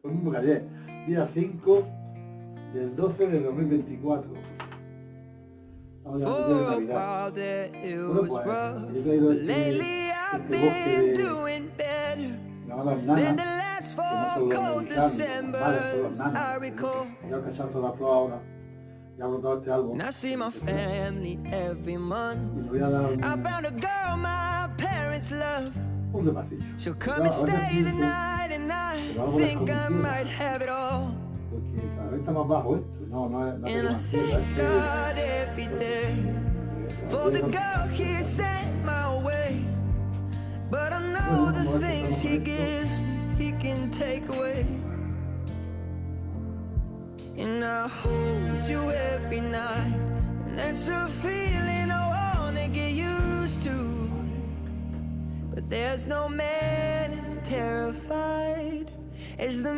Lo mismo que ayer, día 5 del 12 de 2024. Estamos ya en el de Navidad. Bueno, pues yo he traído este bosque de llamadas nanas, que no son los mexicanos, los normales, son los nanas. Ya he cachado la flor ahora. Ya ha brotado este árbol. Y me voy a dar un repasito. Pero a veces pienso, pero algo de escondida. Porque cada vez está más bajo esto. No es más tierra, For the girl he sent my way, but I know the things he gives me, he can take away. And I hold you every night, and that's a feeling I wanna get used to. But there's no man as terrified as the